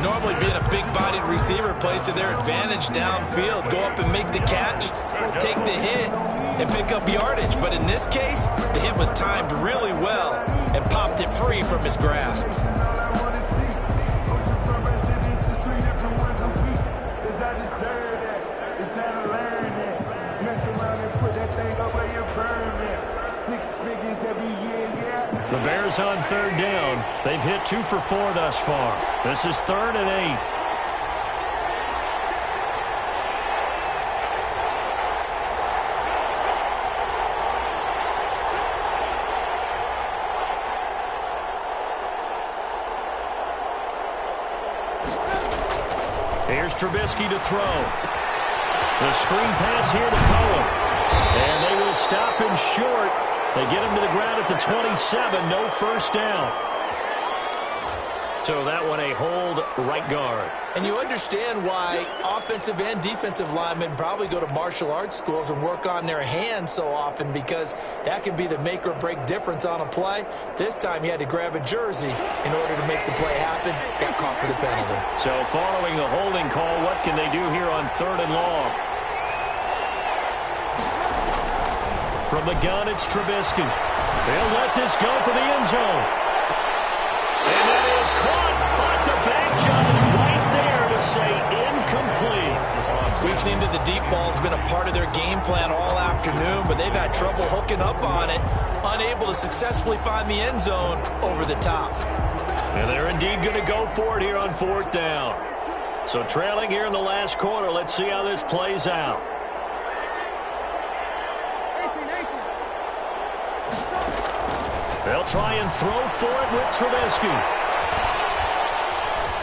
Normally being a big-bodied receiver plays to their advantage downfield. Go up and make the catch, take the hit, and pick up yardage. But in this case, the hit was timed really well and popped it free from his grasp.
The Bears on third down. They've hit 2 for 4 thus far. This is third and 8. Here's Trubisky to throw. The screen pass here to Cohen. And they will stop him short. They get him to the ground at the 27. No first down. So that one a hold right guard.
And you understand why offensive and defensive linemen probably go to martial arts schools and work on their hands so often, because that can be the make or break difference on a play. This time he had to grab a jersey in order to make the play happen. Got caught for the penalty.
So following the holding call, what can they do here on third and long? From the gun, it's Trubisky. They'll let this go for the end zone. And that is caught by the back judge right there to say incomplete.
We've seen that the deep ball's been a part of their game plan all afternoon, but they've had trouble hooking up on it, unable to successfully find the end zone over the top.
And they're indeed going to go for it here on fourth down. So trailing here in the last quarter, let's see how this plays out. They'll try and throw for it with Trubisky.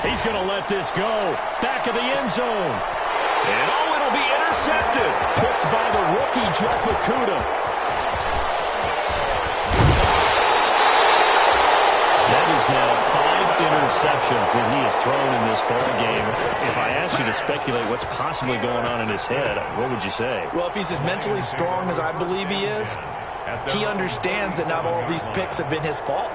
He's going to let this go. Back of the end zone. And oh, it'll be intercepted. Picked by the rookie, Jeff Okudah. That is now 5 interceptions that he has thrown in this ball game. If I asked you to speculate what's possibly going on in his head, what would you say?
Well, if he's as mentally strong as I believe he is, he understands that not all of these picks have been his fault.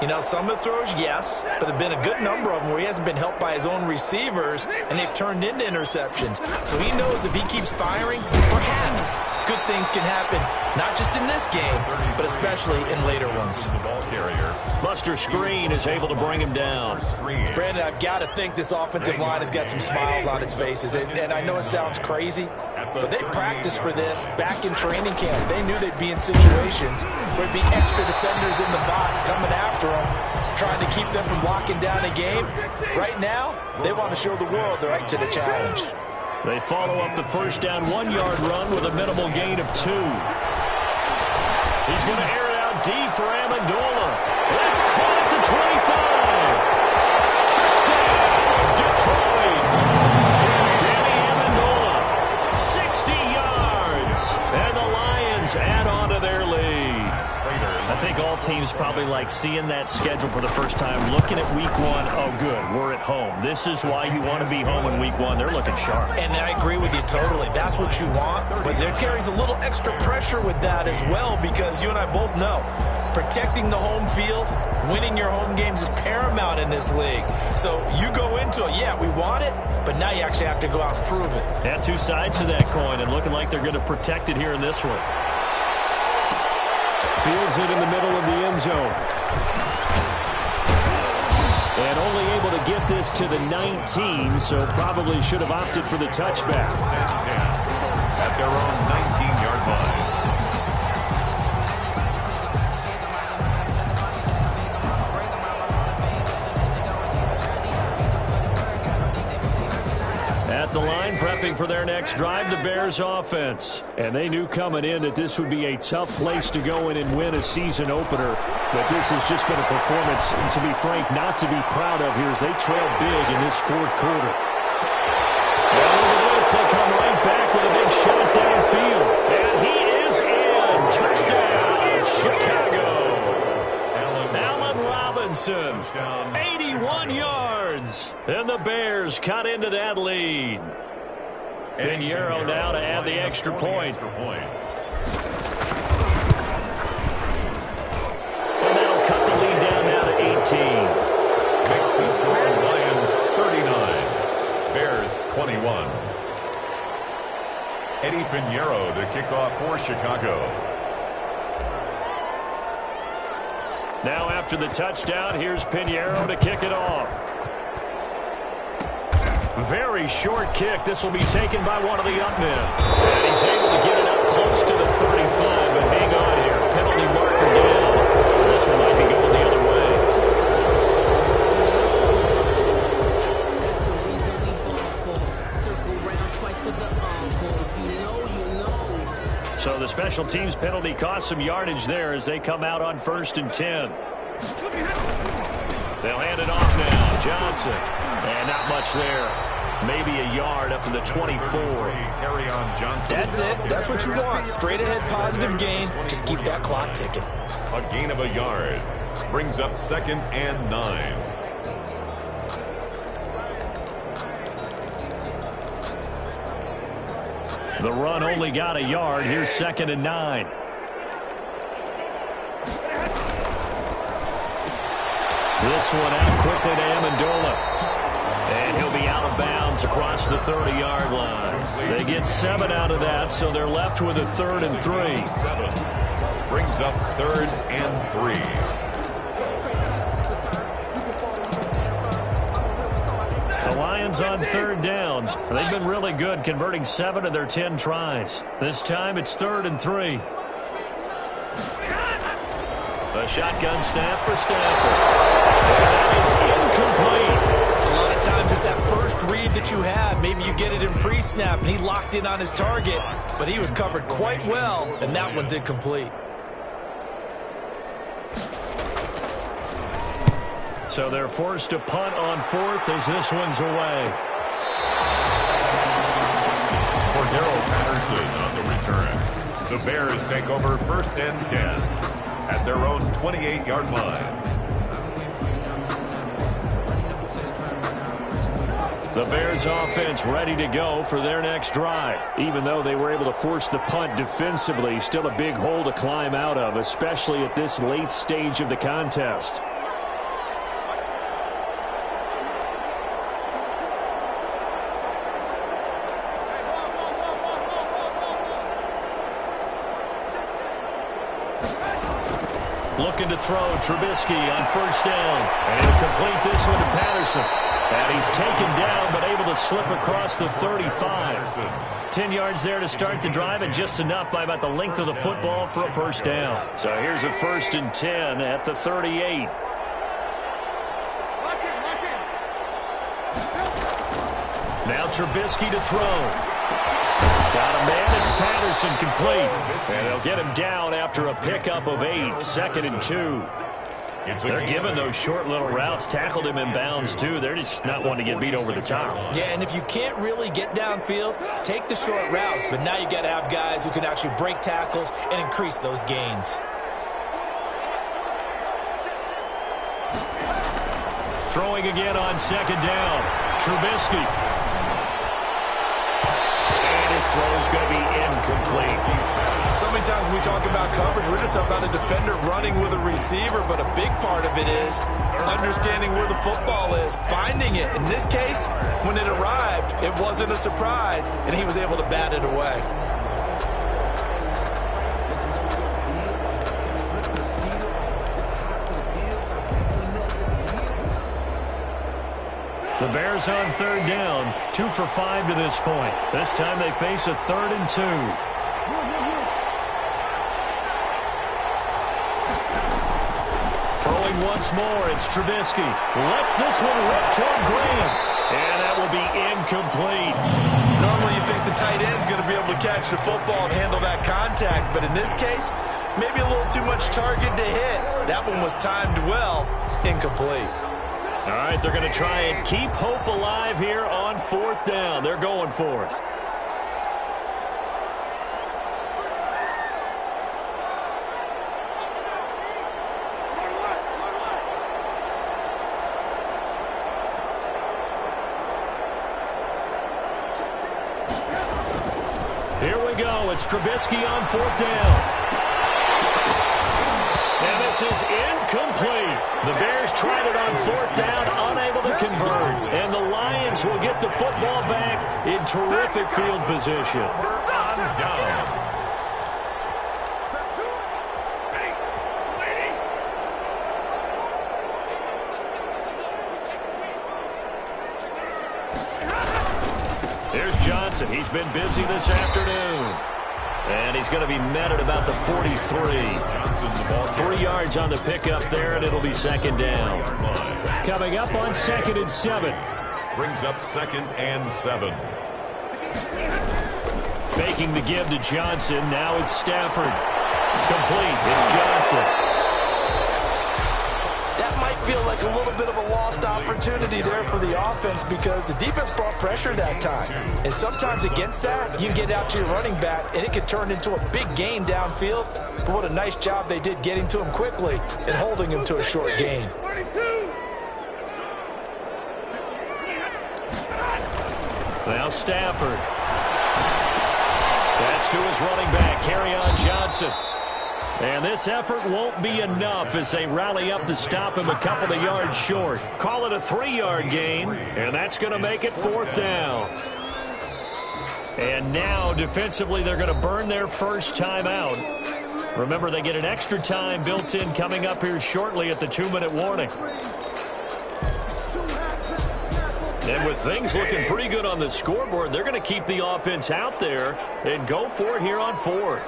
You know, some of the throws, yes, but there have been a good number of them where he hasn't been helped by his own receivers, and they've turned into interceptions. So he knows if he keeps firing, perhaps good things can happen, not just in this game, but especially in later ones.
Buster Screen is able to bring him down.
Brandon, I've got to think this offensive line has got some smiles on its faces. And I know it sounds crazy, but they practiced for this back in training camp. They knew they'd be in situations where there'd be extra defenders in the box coming after them, trying to keep them from locking down a game. Right now, they want to show the world they're up to the challenge.
They follow up the first down 1-yard run with a minimal gain of 2. He's going to air it out deep for Amendola. That's caught at the 25. Touchdown, Detroit. Danny Amendola, 60 yards. And the Lions add on to their lead. I think all teams probably like seeing that schedule for the first time, looking at week 1. Oh, good, we're at home. This is why you want to be home in week 1. They're looking sharp.
And I agree with you totally. That's what you want. But there carries a little extra pressure with that as well, because you and I both know protecting the home field, winning your home games is paramount in this league. So you go into it, yeah, we want it, but now you actually have to go out and prove it.
Yeah, two sides to that coin, and looking like they're going to protect it here in this one. Fields it in the middle of the end zone. And only able to get this to the 19, so probably should have opted for the touchback.
At their own 19-yard line.
At the line, prepping for their next drive, the Bears offense. And they knew coming in that this would be a tough place to go in and win a season opener. But this has just been a performance, to be frank, not to be proud of here as they trail big in this fourth quarter. And look at this, they come right back with a big shot downfield. And he is in. Touchdown, Chicago. Allen Robinson, 81 yards. And the Bears cut into that lead. Pinheiro now to add the extra point. And that'll cut the lead down now to 18.
Makes the score Lions 39, Bears 21. Eddie Pinheiro to kick off for Chicago.
Now after the touchdown, here's Pinheiro to kick it off. Very short kick. This will be taken by one of the up men. And he's able to get it up close to the 35, but hang on here. Penalty marker down. This one might be going the other way. So the special teams penalty cost some yardage there as they come out on 1st and 10. They'll hand it off now. Johnson. And not much there. Maybe a yard up to the 24.
That's it. That's what you want. Straight ahead positive gain. Just keep that clock ticking.
A gain of a yard. Brings up 2nd and 9.
The run only got a yard. Here's 2nd and 9. This one out quickly to Amendola. And he'll be out of bounds across the 30-yard line. They get 7 out of that, so they're left with a 3rd and 3.
7 brings up 3rd and 3.
The Lions on 3rd down. They've been really good, converting 7 of their 10 tries. This time it's 3rd and 3. A shotgun snap for Stafford. That is incomplete.
A lot of times it's that first read that you have. Maybe you get it in pre-snap, and he locked in on his target, but he was covered quite well, and that one's incomplete.
So they're forced to punt on 4th as this one's away.
Cordero Patterson on the return. The Bears take over 1st and 10 at their own 28-yard line.
The Bears offense ready to go for their next drive. Even though they were able to force the punt defensively, still a big hole to climb out of, especially at this late stage of the contest. Looking to throw. Trubisky on first down. And he'll complete this one to Patterson. And he's taken down, but able to slip across the 35. 10 yards there to start the drive, and just enough by about the length of the football for a first down. So here's a 1st and 10 at the 38. Now Trubisky to throw. Got a man, it's Patterson, complete. And they'll get him down after a pickup of 8, 2nd and 2. They're giving those short little routes, tackled him in bounds too. They're just not wanting to get beat over the top.
Yeah, and if you can't really get downfield, take the short routes. But now you got to have guys who can actually break tackles and increase those gains.
Throwing again on 2nd down. Trubisky. His throw is going to be incomplete.
So many times when we talk about coverage, we're just about a defender running with a receiver, but a big part of it is understanding where the football is, finding it. In this case, when it arrived, it wasn't a surprise, and he was able to bat it away.
The Bears on 3rd down, 2 for 5 to this point. This time they face a 3rd and 2. Throwing once more, it's Trubisky. Lets this one rip toward Graham. And that will be incomplete.
Normally you think the tight end's going to be able to catch the football and handle that contact, but in this case, maybe a little too much target to hit. That one was timed well, incomplete.
All right, they're going to try and keep hope alive here on 4th down. They're going for it. Here we go. It's Trubisky on 4th down. And this is incomplete. The Bears tried it on 4th down, unable to convert. And the Lions will get the football back in terrific field position.
On down.
There's Johnson. He's been busy this afternoon. And he's going to be met at about the 43. 3 yards on the pickup there, and it'll be 2nd down. Coming up on 2nd and 7.
Brings up 2nd and 7.
Faking the give to Johnson. Now it's Stafford. Complete. It's Johnson.
That might feel like a little bit of a lost opportunity there for the offense because the defense brought pressure that time. And sometimes against that, you can get out to your running back, and it can turn into a big gain downfield. But what a nice job they did getting to him quickly and holding him to a short gain.
Now Stafford. That's to his running back, Kerryon Johnson. And this effort won't be enough as they rally up to stop him a couple of yards short. Call it a 3-yard gain, and that's going to make it 4th down. And now, defensively, they're going to burn their first timeout. Remember, they get an extra time built in coming up here shortly at the 2-minute warning. And with things looking pretty good on the scoreboard, they're going to keep the offense out there and go for it here on 4th.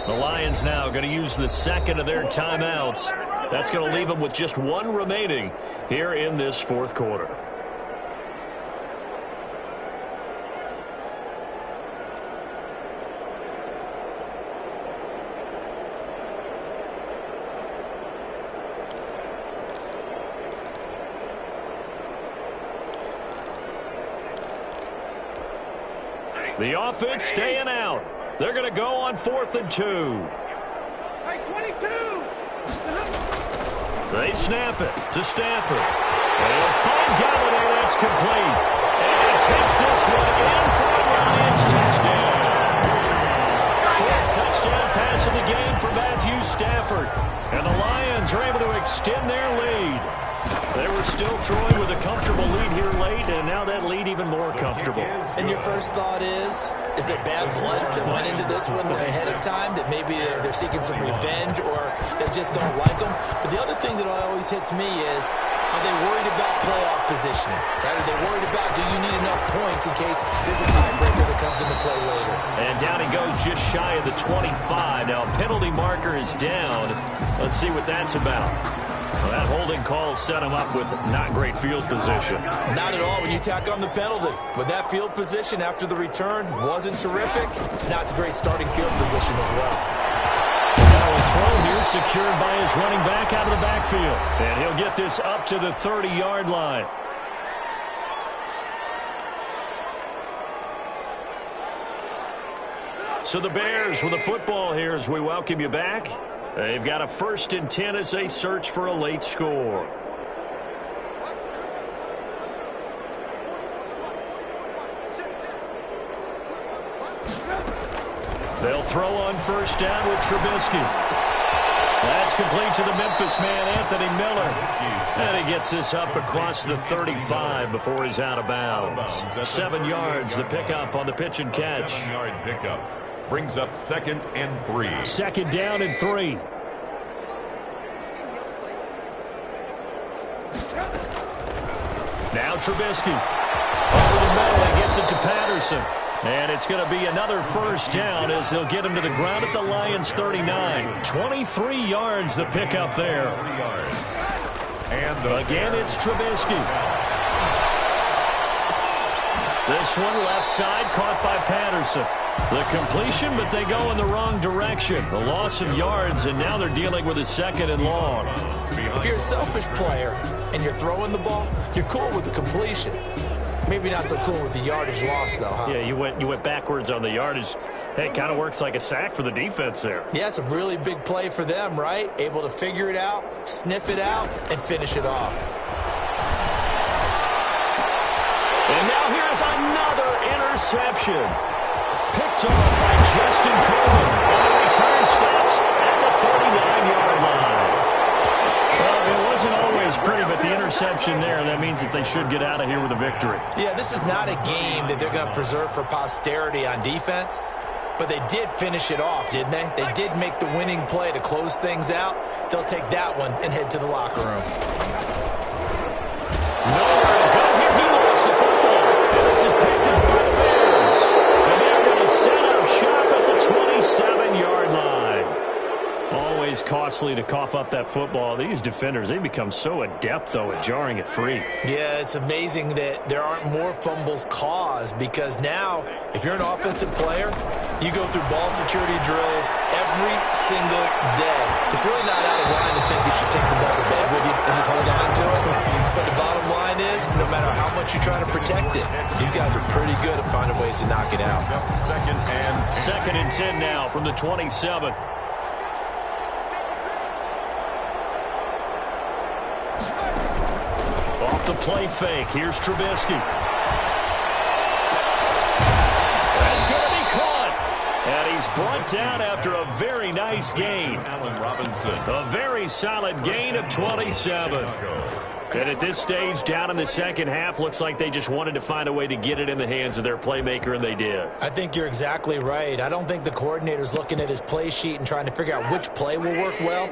The Lions now going to use the 2nd of their timeouts. That's going to leave them with just 1 remaining here in this 4th quarter. The offense staying out. They're going to go on 4th and 2.
Hey, 22!
They snap it to Stafford. And he'll find Galladay. That's complete. And he takes this one in for a Lions touchdown. 4th touchdown pass of the game for Matthew Stafford. And the Lions are able to extend their lead. They were still throwing with a comfortable lead here late, and now that lead even more comfortable.
And your first thought is there bad blood that went into this one ahead of time, that maybe they're seeking some revenge or they just don't like them? But the other thing that always hits me is, are they worried about playoff positioning? Right? Are they worried about, do you need enough points in case there's a tiebreaker that comes into play later?
And down he goes just shy of the 25. Now, penalty marker is down. Let's see what that's about. Well, that holding call set him up with not great field position.
Not at all when you tack on the penalty. With that field position after the return wasn't terrific, it's not a great starting field position as well.
Now a throw here secured by his running back out of the backfield. And he'll get this up to the 30-yard line. So the Bears with the football here as we welcome you back. They've got a 1st and 10 as they search for a late score. They'll throw on 1st down with Trubisky. That's complete to the Memphis man, Anthony Miller. And he gets this up across the 35 before he's out of bounds. 7 yards, the pickup on the pitch and catch.
7-yard pickup. Brings up 2nd and 3.
2nd down and 3. Now Trubisky. Over the middle and gets it to Patterson. And it's going to be another 1st down as they'll get him to the ground at the Lions' 39. 23 yards the pickup there.
And
again, it's Trubisky. This one left side caught by Patterson. The completion, but they go in the wrong direction. A loss of yards, and now they're dealing with a 2nd and long.
If you're a selfish player and you're throwing the ball, you're cool with the completion. Maybe not so cool with the yardage loss, though, huh?
Yeah, you went backwards on the yardage. Hey, it kind of works like a sack for the defense there.
Yeah, it's a really big play for them, right? Able to figure it out, sniff it out, and finish it off.
And now here's another interception. Picked off by Justin Coleman. And the return stops at the 39-yard line. Well, it wasn't always pretty, but the interception there, that means that they should get out of here with a victory.
Yeah, this is not a game that they're going to preserve for posterity on defense, but they did finish it off, didn't they? They did make the winning play to close things out. They'll take that one and head to the locker room.
Nowhere to go here. He lost the football. And this is picked up by the Bears. And they're going to set up shop at the 27-yard line. Always costly to cough up that football. These defenders, they become so adept, though, at jarring it free.
Yeah, it's amazing that there aren't more fumbles caused, because now, if you're an offensive player, you go through ball security drills every single day. It's really not out of line to think you should take the ball to bed with you and just hold on to it. But the bottom line is, no matter how much you try to protect it, these guys are pretty good at finding ways to knock it out.
2nd and 10 now from the 27. Off the play fake. Here's Trubisky. That's going to be caught. And he's brought down after a very nice gain.
Allen Robinson.
A very solid gain of 27. And at this stage, down in the second half, looks like they just wanted to find a way to get it in the hands of their playmaker, and they did.
I think you're exactly right. I don't think the coordinator's looking at his play sheet and trying to figure out which play will work well.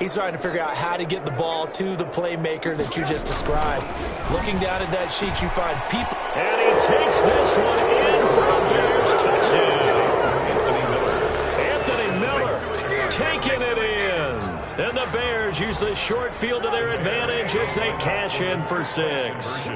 He's trying to figure out how to get the ball to the playmaker that you just described. Looking down at that sheet, you find people.
And he takes this one in for a Bears touchdown. Anthony Miller taking it in. And the Bears use this short field to their advantage as they cash in for 6.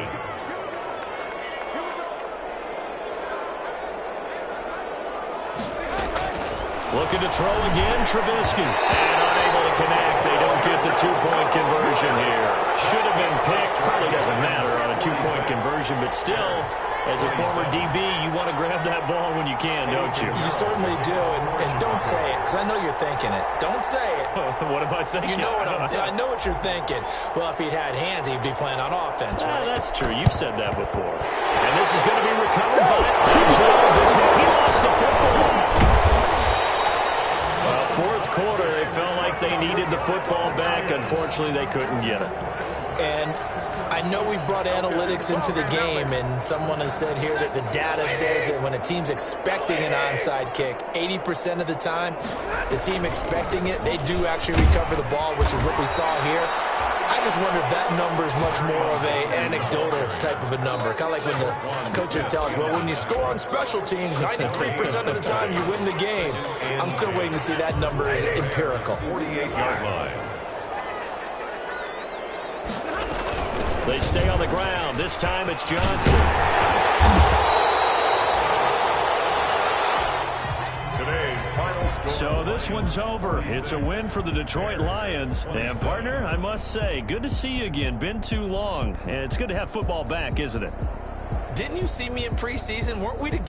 Looking to throw again, Trubisky. And unable to connect. They don't get the 2-point conversion here. Should have been picked. Probably doesn't matter on a 2-point conversion, but still, as a former DB, you want to grab that ball when you can, don't you?
You certainly do, and don't say it, because I know you're thinking it. Don't say it.
What am I thinking?
You know what I know what you're thinking. Well, if he'd had hands, he'd be playing on offense, right?
That's true. You've said that before. And this is going to be recovered by Jones. He lost the football. Fourth quarter, they felt like they needed the football back. Unfortunately, they couldn't get it.
And I know we brought analytics into the game, and someone has said here that the data says that when a team's expecting an onside kick, 80% of the time, the team expecting it, they do actually recover the ball, which is what we saw here. I just wonder if that number is much more of an anecdotal type of a number. Kind of like when the coaches tell us, well, when you score on special teams, 93% of the time you win the game. I'm still waiting to see that number is empirical.
48-yard line.
They stay on the ground. This time it's Johnson. So this one's over. It's a win for the Detroit Lions. And, partner, I must say, good to see you again. Been too long. And it's good to have football back, isn't it?
Didn't you see me in preseason? Weren't we together?